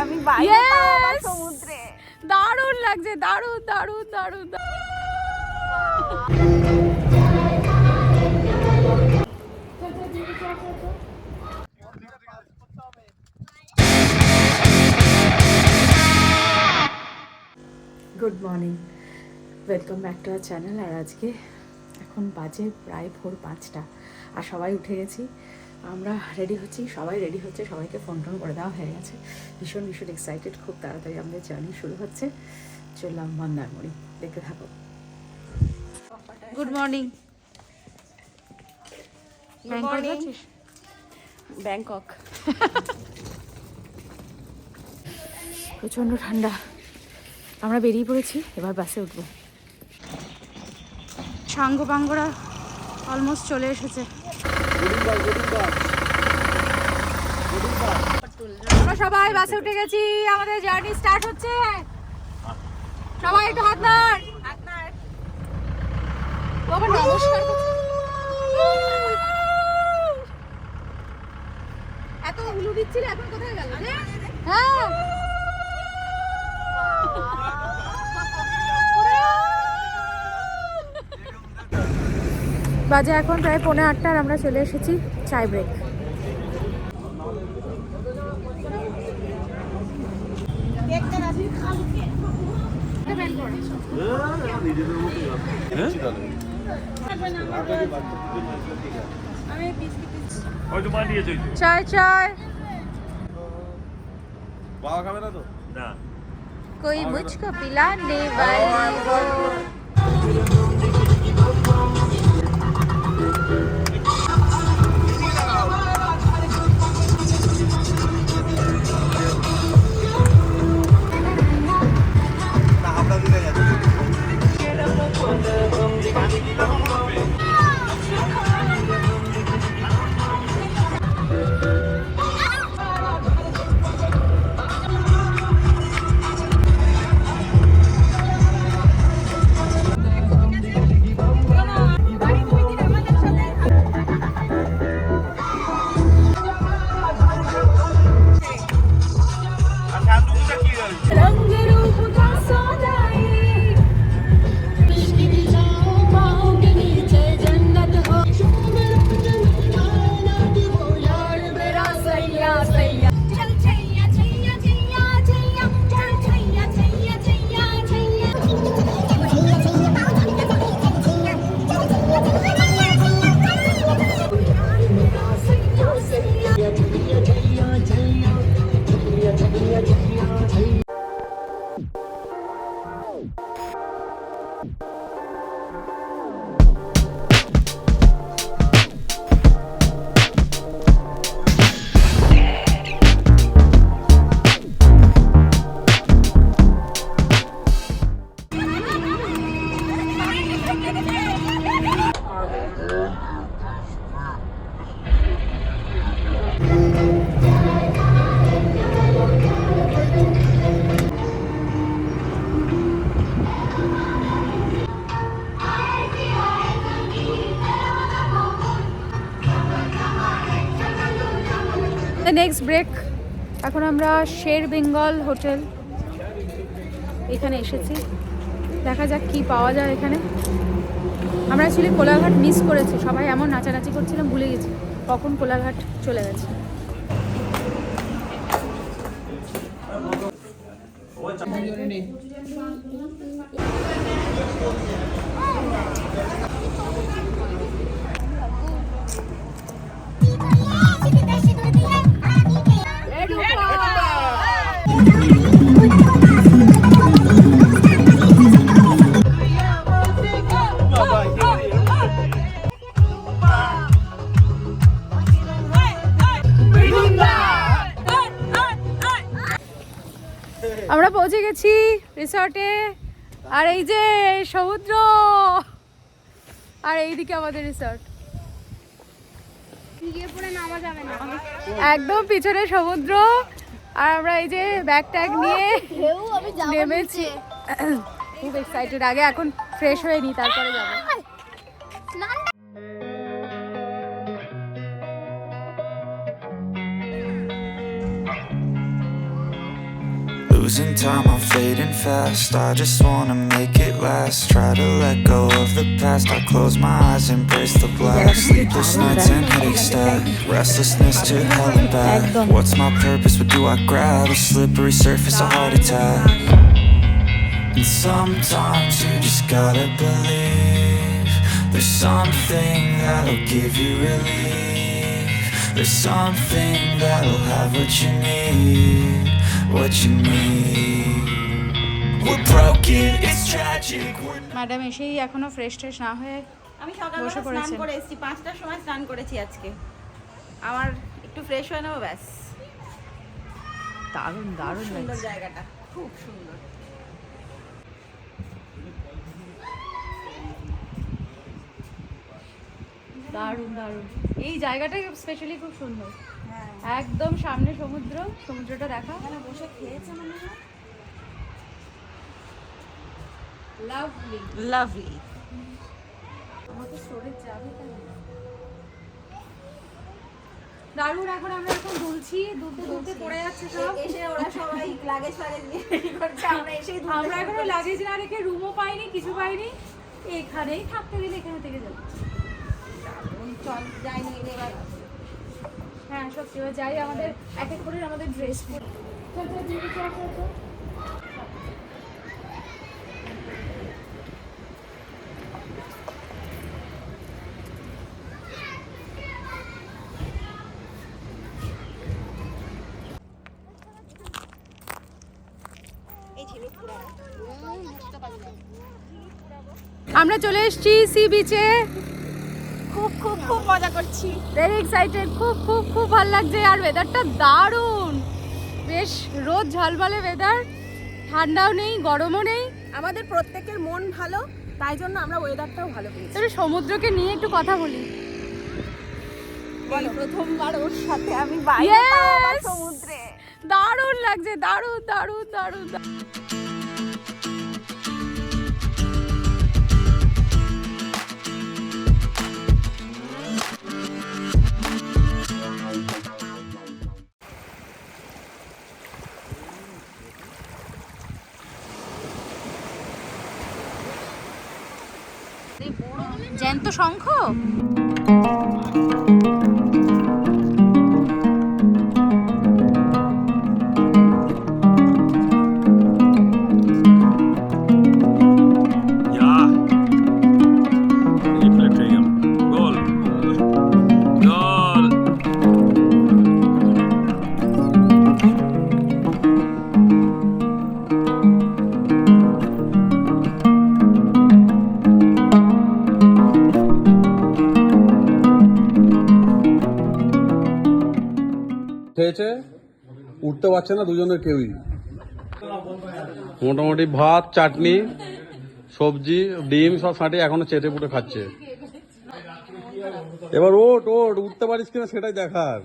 আমি বাইরে আবার সমুদ্রে। দারুণ লাগছে, দারুণ দারুণ দারুণ। Good morning, welcome back to our channel. আর আজকে এখন বাজে প্রায় ভোর 5টা আর সবাই উঠে গেছি, আমরা রেডি হচ্ছি, সবাই রেডি হচ্ছে, সবাইকে ফোন টোন করে দেওয়া হয়ে গেছে। ভীষণ ভীষণ এক্সাইটেড, খুব তাড়াতাড়ি আমাদের জার্নি শুরু হচ্ছে। চললাম মন্দারমণি, দেখতে থাকো। Good morning. ব্যাংকক প্রচণ্ড ঠান্ডা, আমরা বেরিয়ে পড়েছি, এবার বাসে উঠবো। সাঙ্গ পাঙ্গরা অলমোস্ট চলে এসেছে। আমরা সবাই বাসে উঠে গেছি, আমাদের জার্নি স্টার্ট হচ্ছে। সবাই একটু হাত নাড়। নমস্কার। এত উলু দিচ্ছিল, এখন কোথায় গেল? হ্যাঁ, বাজে এখন প্রায় 7:45 আর আমরা চলে এসেছি চাই ব্রেক। চাই চাই कोई मुझको पिलाने वाली हो। Next break. এখন আমরা শের বেঙ্গল হোটেল এখানে এসেছি, দেখা যাক কি পাওয়া যায় এখানে। আমরা অ্যাকচুয়ালি কোলাঘাট মিস করেছি, সবাই এমন নাচানাচি করছিলাম, ভুলে গেছি কখন কোলাঘাট চলে গেছে। আমরা পৌঁছে গেছি রিসর্টে, আর এই যে সমুদ্র, আর এইদিকে আমাদের রিসর্ট। একদম পিছনে সমুদ্র, আর আমরা এই যে ব্যাগ ট্যাগ নিয়ে নেমেছি। খুব এক্সাইটেড, আগে এখন ফ্রেশ হয়ে নি, তারপরে যাবো। Losing time, I'm fading fast. I just wanna make it last. Try to let go of the past. I close my eyes, embrace the black. Sleepless nights and headache stack. Restlessness to hell and back. What's my purpose? What do I grab? A slippery surface, a heart attack. And sometimes you just gotta believe there's something that'll give you relief. There's something that'll have what you need. What you need. We're broken, it's tragic. Madam এসেই এখনো fresh ট্রেশ না হয়ে আমি সকালবেলা বসে স্নান পড়েছেন। করে এসেছি, 5টার সময় স্নান করেছি আজকে। আমার একটু ফ্রেশ হয়ে নেবো ব্যাস। দারুণ দারুণ সুন্দর লাগছে। জায়গাটা, খুব সুন্দর। দারুণ দারুণ, এই জায়গাটা স্পেশালি খুব সুন্দর। হ্যাঁ, একদম সামনে সমুদ্র, সমুদ্রটা দেখা। এখানে বসে খেয়েছে মনে হয়। Lovely lovely. আমাকে স্টোরেজ যাবে কেন? দারুণ। এখন আমরা এখন দুলছি, দুলতে দুলতে পড়ে যাচ্ছে সব। এসে ওরা সবাই লাগেজ ফাগেজ নিয়ে রেডি করছে, আমরা এসেই আমরা এখনো লাগেজ না রেখে রুমও পাইনি, কিছু পাইনি, এখানেই থাকতে দিলে এখানে থেকে যাবো। চল যাই না এবার। হ্যাঁ সত্যি, এবার যাই, আমাদের এক এক করে আমাদের ড্রেস পরে। চল চল দিদি, চল চল চল। আমরা চলে এসেছি সি বিচে। খুব খুব খুব মজা করছি। ভেরি এক্সাইটেড, খুব খুব খুব ভালো লাগছে। আর ওয়েদারটা দারুণ, বেশ রোদ ঝলমলে ওয়েদার, ঠান্ডাও নেই গরমও নেই। আমাদের প্রত্যেকের মন ভালো, তাই জন্য আমরা ওয়েদারটাও ভালো পেয়েছি। তবে সমুদ্রকে নিয়ে একটু কথা বলি। বলো, প্রথমবার ওর সাথে আমি বাইরে তাও আবার Yes! সমুদ্রে। দারুণ লাগছে, দারুণ দারুণ দারুণ। জ্যান্ত শঙ্খ। Ja. Infiltrieren. Goal. Goal. খেয়েছে, উঠতে পারছে না দুজনের কেউই। মোটামুটি ভাত, চাটনি, সবজি, ডিম সব ছাঁটিয়ে এখনো চেটে পুটে খাচ্ছে। এবার ওট ওট, উঠতে পারিস কিনা সেটাই দেখার।